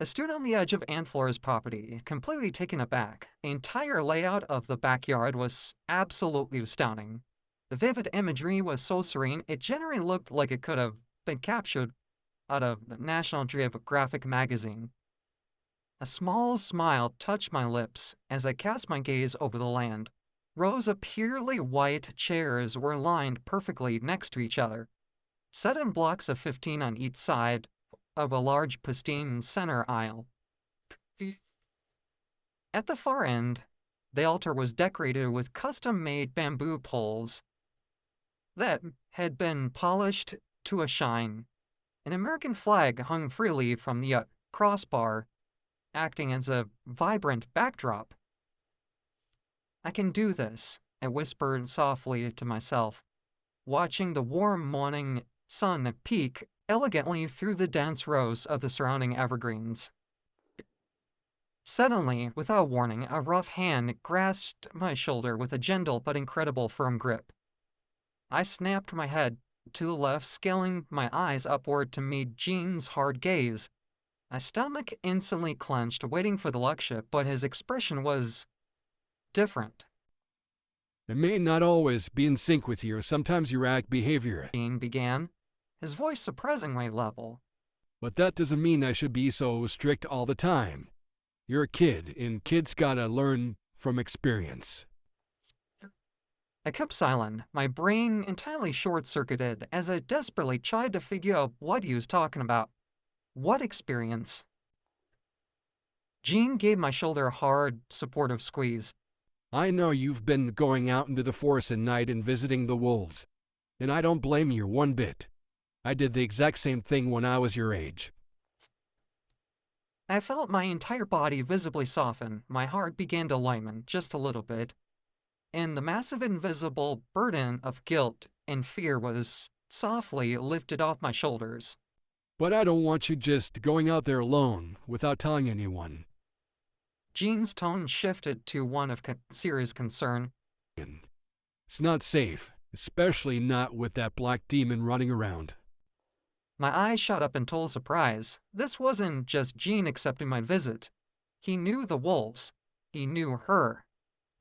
I stood on the edge of Aunt Flora's property, completely taken aback. The entire layout of the backyard was absolutely astounding. The vivid imagery was so serene, it generally looked like it could have been captured out of the National Geographic magazine. A small smile touched my lips as I cast my gaze over the land. Rows of purely white chairs were lined perfectly next to each other, set in blocks of 15 on each side of a large pristine center aisle. At the far end, the altar was decorated with custom-made bamboo poles that had been polished to a shine. An American flag hung freely from the crossbar, acting as a vibrant backdrop. I can do this, I whispered softly to myself, watching the warm morning sun peek elegantly through the dense rows of the surrounding evergreens. Suddenly, without warning, a rough hand grasped my shoulder with a gentle but incredible firm grip. I snapped my head to the left, scaling my eyes upward to meet Gene's hard gaze. My stomach instantly clenched, waiting for the lecture, but his expression was different. It may not always be in sync with you, or sometimes you act behavior. Gene began, his voice surprisingly level. But that doesn't mean I should be so strict all the time. You're a kid, and kids gotta learn from experience. I kept silent, my brain entirely short-circuited as I desperately tried to figure out what he was talking about. What experience? Gene gave my shoulder a hard, supportive squeeze. I know you've been going out into the forest at night and visiting the wolves, and I don't blame you one bit. I did the exact same thing when I was your age. I felt my entire body visibly soften. My heart began to lighten just a little bit, and the massive invisible burden of guilt and fear was softly lifted off my shoulders. But I don't want you just going out there alone without telling anyone. Gene's tone shifted to one of serious concern. It's not safe, especially not with that black demon running around. My eyes shot up in total surprise. This wasn't just Gene accepting my visit. He knew the wolves. He knew her.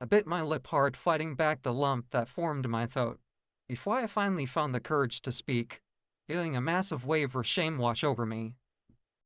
I bit my lip hard, fighting back the lump that formed in my throat. Before I finally found the courage to speak, feeling a massive wave of shame wash over me,